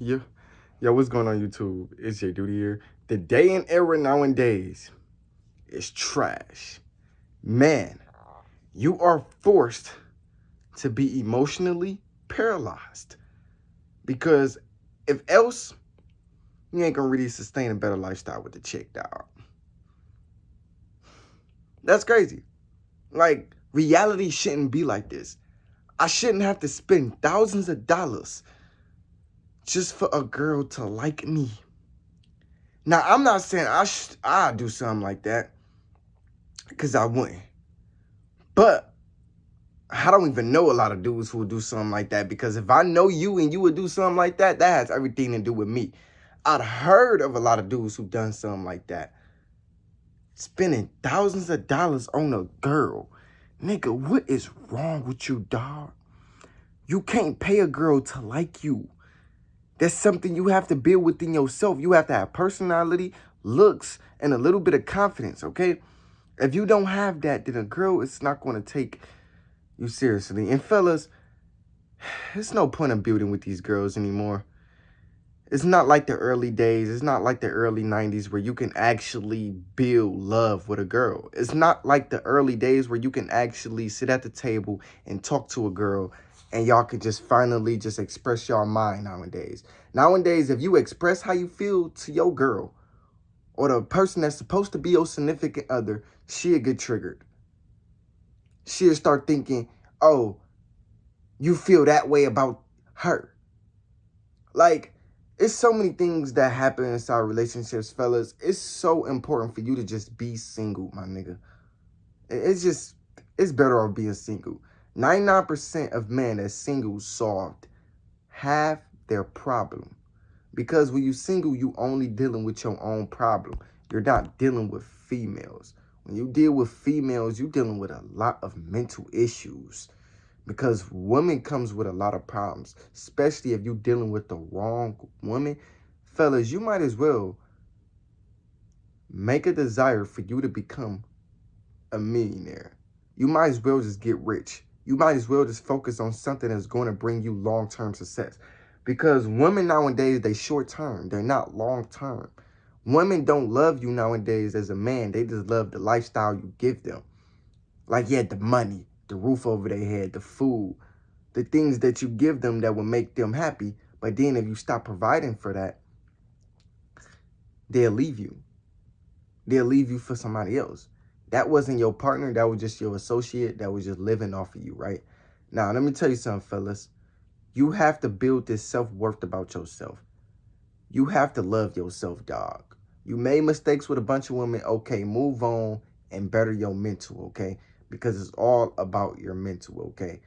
Yo, what's going on YouTube? It's Jayyduty here. The day and era nowadays is trash. Man, you are forced to be emotionally paralyzed because if else, you ain't gonna really sustain a better lifestyle with the chick, dog. That's crazy. Like, reality shouldn't be like this. I shouldn't have to spend thousands of dollars just for a girl to like me. Now, I'm not saying I do something like that, because I wouldn't. But I don't even know a lot of dudes who would do something like that, because if I know you and you would do something like that, that has everything to do with me. I'd heard of a lot of dudes who done something like that. Spending thousands of dollars on a girl. Nigga, what is wrong with you, dog? You can't pay a girl to like you. That's something you have to build within yourself. You have to have personality, looks, and a little bit of confidence, okay? If you don't have that, then a girl is not going to take you seriously. And fellas, there's no point in building with these girls anymore. It's not like the early days. It's not like the early 90s where you can actually build love with a girl. It's not like the early days where you can actually sit at the table and talk to a girl and y'all can just finally just express your mind nowadays. Nowadays, if you express how you feel to your girl or the person that's supposed to be your significant other, she'll get triggered. She'll start thinking, oh, you feel that way about her. Like, it's so many things that happen inside relationships, fellas. It's so important for you to just be single, my nigga. It's better off being single. 99% of men that's single solved half their problem. Because when you single, you only dealing with your own problem. You're not dealing with females. When you deal with females, you're dealing with a lot of mental issues. Because women comes with a lot of problems, especially if you're dealing with the wrong woman. Fellas, you might as well make a desire for you to become a millionaire. You might as well just get rich. You might as well just focus on something that's going to bring you long-term success. Because women nowadays, they short-term. They're not long-term. Women don't love you nowadays as a man. They just love the lifestyle you give them. Like, yeah, the money, the roof over their head, the food, the things that you give them that will make them happy. But then if you stop providing for that, they'll leave you. They'll leave you for somebody else. That wasn't your partner. That was just your associate that was just living off of you, right? Now, let me tell you something, fellas. You have to build this self-worth about yourself. You have to love yourself, dog. You made mistakes with a bunch of women. Okay, move on and better your mental, okay? Because it's all about your mental, okay?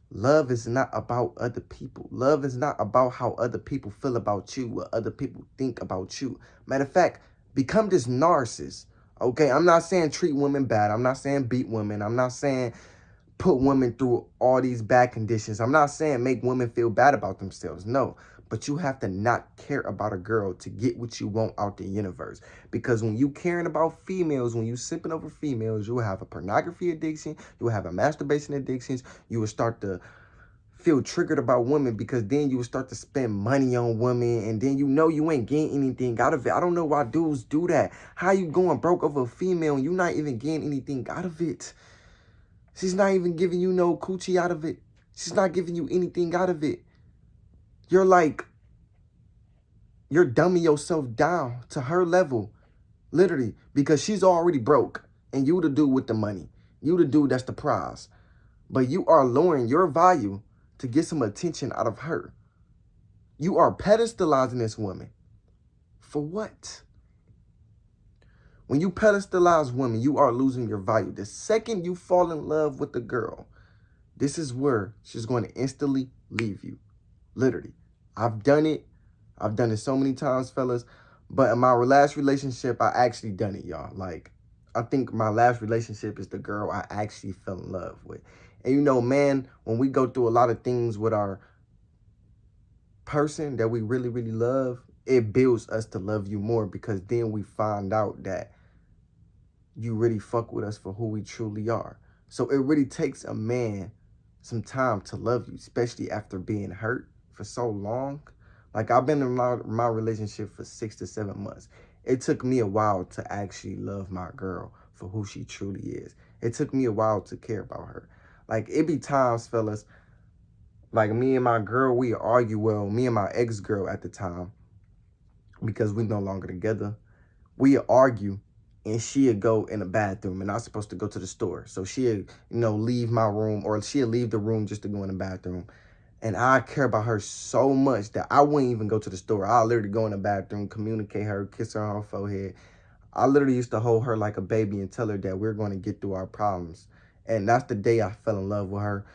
Love is not about other people. Love is not about how other people feel about you, what other people think about you. Matter of fact, become this narcissist, okay? I'm not saying treat women bad. I'm not saying beat women. I'm not saying put women through all these bad conditions. I'm not saying make women feel bad about themselves. No, but you have to not care about a girl to get what you want out the universe. Because when you caring about females, when you sipping over females, you will have a pornography addiction. You will have a masturbation addictions. You will start to feel triggered about women, because then you will start to spend money on women, and then you ain't getting anything out of it. I don't know why dudes do that. How you going broke over a female and you not even getting anything out of it? She's not even giving you no coochie out of it. She's not giving you anything out of it. You're dumbing yourself down to her level, literally, because she's already broke and you the dude with the money. You the dude that's the prize. But you are lowering your value to get some attention out of her. You are pedestalizing this woman. For what? When you pedestalize women, you are losing your value. The second you fall in love with the girl, this is where she's going to instantly leave you. Literally. I've done it. I've done it so many times, fellas. But in my last relationship, I actually done it, y'all. Like, I think my last relationship is the girl I actually fell in love with. And you know, man, when we go through a lot of things with our person that we really, really love, it builds us to love you more, because then we find out that you really fuck with us for who we truly are. So it really takes a man some time to love you, especially after being hurt for so long. Like, I've been in my relationship for 6 to 7 months. It took me a while to actually love my girl for who she truly is. It took me a while to care about her. Like, it be times, fellas, like me and my girl, we argue. Well, me and my ex-girl at the time, because we no longer together, we argue, and she'd go in the bathroom, and I was supposed to go to the store. So she'd, leave my room, or she'd leave the room just to go in the bathroom. And I care about her so much that I wouldn't even go to the store. I'll literally go in the bathroom, communicate her, kiss her on her forehead. I literally used to hold her like a baby and tell her that we're going to get through our problems. And that's the day I fell in love with her.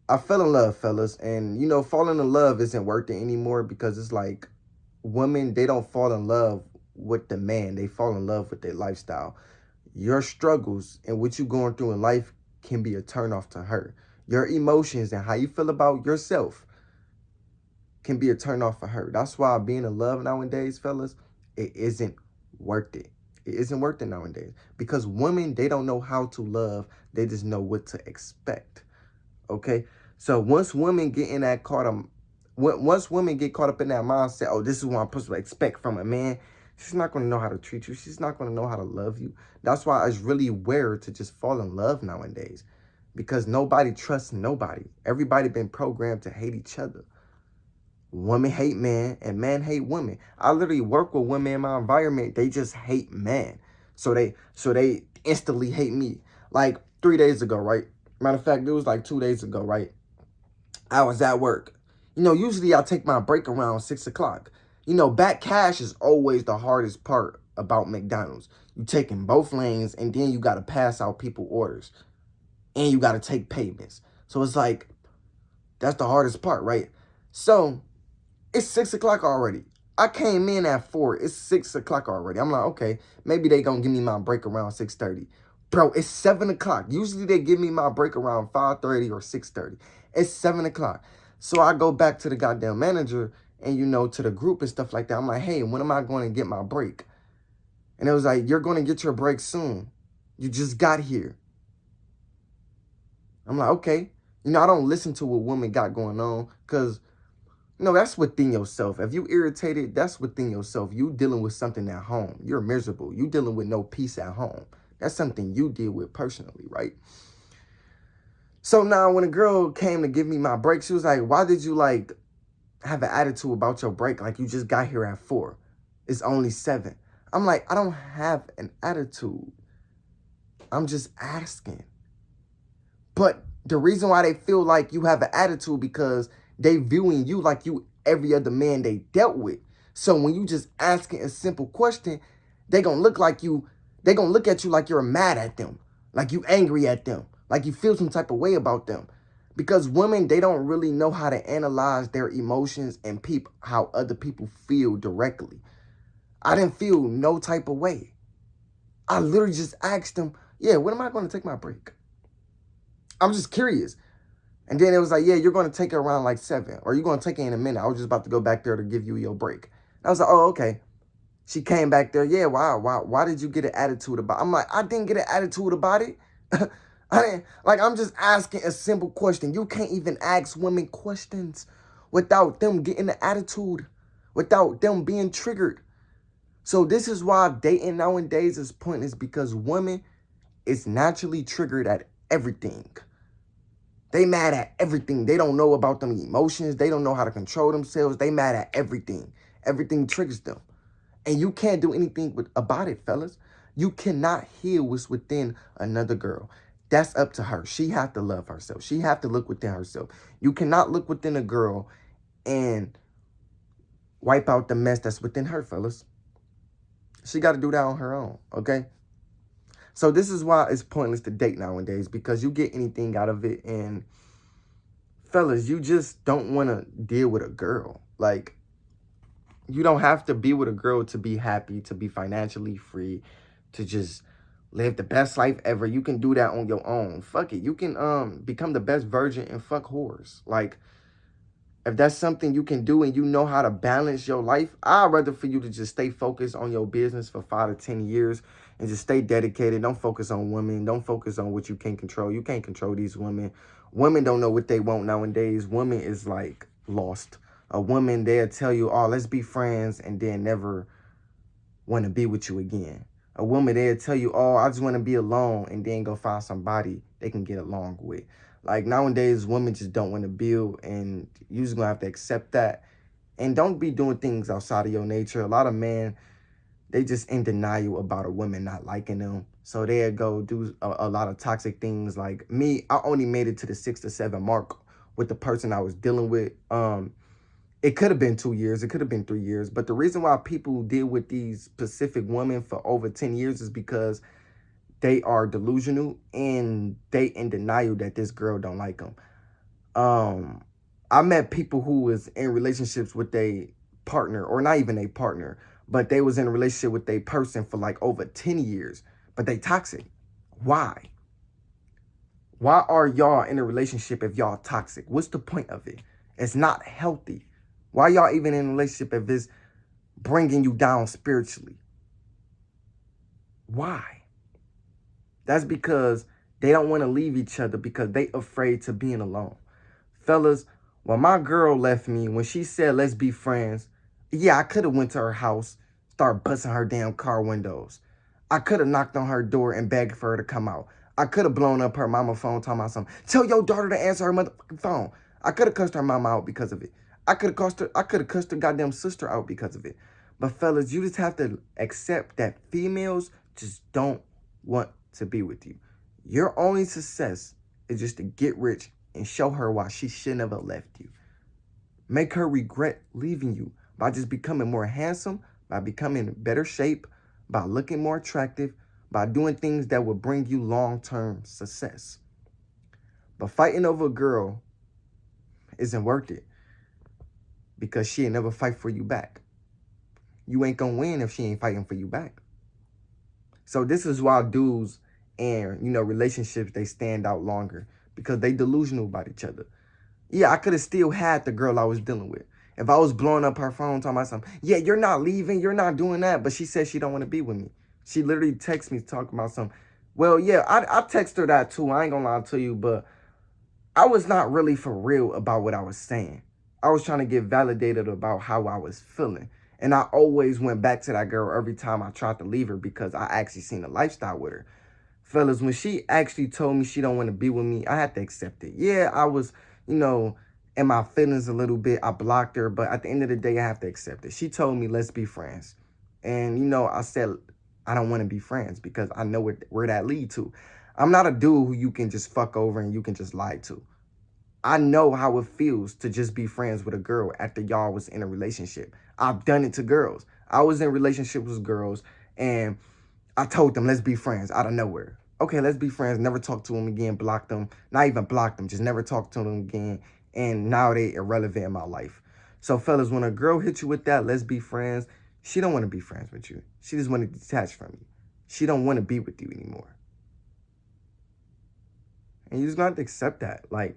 I fell in love, fellas. And, falling in love isn't worth it anymore, because it's like women, they don't fall in love with the man. They fall in love with their lifestyle. Your struggles and what you're going through in life can be a turnoff to her. Your emotions and how you feel about yourself can be a turnoff for her. That's why being in love nowadays, fellas, it isn't worth it. It isn't worth it nowadays, because women, they don't know how to love. They just know what to expect. Okay? So once women get caught up in that mindset, oh, this is what I'm supposed to expect from a man, she's not going to know how to treat you. She's not going to know how to love you. That's why it's really rare to just fall in love nowadays, because nobody trusts nobody. Everybody been programmed to hate each other. Women hate men and men hate women. I literally work with women in my environment. They just hate men. So they instantly hate me. Like 3 days ago, right? Matter of fact, it was like 2 days ago, right? I was at work. Usually I take my break around 6 o'clock. Back cash is always the hardest part about McDonald's. You taking both lanes, and then you got to pass out people orders, and you got to take payments. So it's like, that's the hardest part, right? So it's 6 o'clock already. I came in at 4. It's 6 o'clock already. I'm like, okay, maybe they gonna give me my break around 6:30. Bro, it's 7 o'clock. Usually they give me my break around 5:30 or 6:30. It's 7 o'clock. So I go back to the goddamn manager and, to the group and stuff like that. I'm like, hey, when am I going to get my break? And it was like, you're going to get your break soon. You just got here. I'm like, okay. I don't listen to what women got going on, because that's within yourself. If you irritated, that's within yourself. You dealing with something at home. You're miserable. You dealing with no peace at home. That's something you deal with personally, right? So now when a girl came to give me my break, she was like, why did you have an attitude about your break? Like, you just got here at 4. It's only 7. I'm like, I don't have an attitude. I'm just asking. But the reason why they feel like you have an attitude, because they viewing you like you every other man they dealt with. So when you just asking a simple question, they gonna look at you like you're mad at them, like you angry at them, like you feel some type of way about them. Because women, they don't really know how to analyze their emotions and peep how other people feel directly. I didn't feel no type of way. I literally just asked them, yeah, when am I going to take my break? I'm just curious. And then it was like, yeah, you're going to take it around like 7, or you're going to take it in a minute. I was just about to go back there to give you your break. I was like, oh, okay. She came back there. Yeah, why did you get an attitude about it? I'm like, I didn't get an attitude about it. I'm just asking a simple question. You can't even ask women questions without them getting an attitude, without them being triggered. So this is why dating nowadays is pointless, because women is naturally triggered at everything. They mad at everything. They don't know about them emotions. They don't know how to control themselves. They mad at everything. Everything triggers them. And you can't do anything about it, fellas. You cannot heal what's within another girl. That's up to her. She have to love herself. She have to look within herself. You cannot look within a girl and wipe out the mess that's within her, fellas. She got to do that on her own, okay? So this is why it's pointless to date nowadays, because you get anything out of it. And fellas, you just don't want to deal with a girl. Like, you don't have to be with a girl to be happy, to be financially free, to just live the best life ever. You can do that on your own. Fuck it. You can become the best virgin and fuck whores. Like, if that's something you can do and you know how to balance your life, I'd rather for you to just stay focused on your business for 5 to 10 years and just stay dedicated. Don't focus on women. Don't focus on what you can't control. You can't control these women. Women don't know what they want nowadays. Women is like lost. A woman, they'll tell you, oh, let's be friends, and then never want to be with you again. A woman, they'll tell you, oh, I just want to be alone, and then go find somebody they can get along with. Like, nowadays, women just don't want to build, and you're just going to have to accept that. And don't be doing things outside of your nature. A lot of men, they just in denial about a woman not liking them. So they'll go do a lot of toxic things. Like me, I only made it to the 6 to 7 mark with the person I was dealing with. It could have been 2 years. It could have been 3 years. But the reason why people deal with these specific women for over 10 years is because they are delusional and they in denial that this girl don't like them. I met people who was in relationships with a partner, or not even a partner, but they was in a relationship with a person for like over 10 years, but they toxic. Why? Why are y'all in a relationship if y'all toxic? What's the point of it? It's not healthy. Why y'all even in a relationship if it's bringing you down spiritually? Why? That's because they don't want to leave each other because they afraid to being alone. Fellas, when my girl left me, when she said, let's be friends, yeah, I could have went to her house, start busting her damn car windows. I could have knocked on her door and begged for her to come out. I could have blown up her mama phone talking about something. Tell your daughter to answer her motherfucking phone. I could have cussed her mama out because of it. I could have cussed her goddamn sister out because of it. But fellas, you just have to accept that females just don't want to be with you. Your only success is just to get rich and show her why she should never left you. Make her regret leaving you by just becoming more handsome, by becoming in better shape, by looking more attractive, by doing things that will bring you long-term success. But fighting over a girl isn't worth it because she ain't never fight for you back. You ain't gonna win if she ain't fighting for you back. So this is why dudes and, relationships, they stand out longer because they delusional about each other. Yeah, I could have still had the girl I was dealing with. If I was blowing up her phone talking about something, yeah, you're not leaving, you're not doing that, but she said she don't want to be with me. She literally texts me talking about something. Well, yeah, I text her that too. I ain't gonna lie to you, but I was not really for real about what I was saying. I was trying to get validated about how I was feeling. And I always went back to that girl every time I tried to leave her because I actually seen a lifestyle with her. Fellas, when she actually told me she don't want to be with me, I had to accept it. Yeah, I was, in my feelings a little bit. I blocked her, but at the end of the day, I have to accept it. She told me, let's be friends. And, I said, I don't want to be friends because I know where that lead to. I'm not a dude who you can just fuck over and you can just lie to. I know how it feels to just be friends with a girl after y'all was in a relationship. I've done it to girls. I was in relationships with girls and I told them, let's be friends out of nowhere. Okay, let's be friends. Never talk to them again. Block them. Not even block them. Just never talk to them again. And now they irrelevant in my life. So fellas, when a girl hits you with that, let's be friends, she don't want to be friends with you. She just want to detach from you. She don't want to be with you anymore. And you just gonna have to accept that. Like,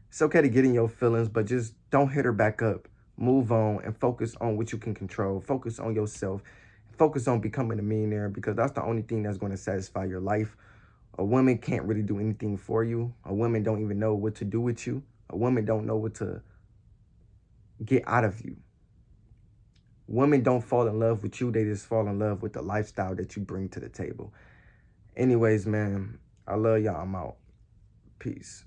it's okay to get in your feelings, but just don't hit her back up. Move on and focus on what you can control. Focus on yourself. Focus on becoming a millionaire because that's the only thing that's going to satisfy your life. A woman can't really do anything for you. A woman don't even know what to do with you. A woman don't know what to get out of you. Women don't fall in love with you. They just fall in love with the lifestyle that you bring to the table. Anyways, man, I love y'all. I'm out. Peace.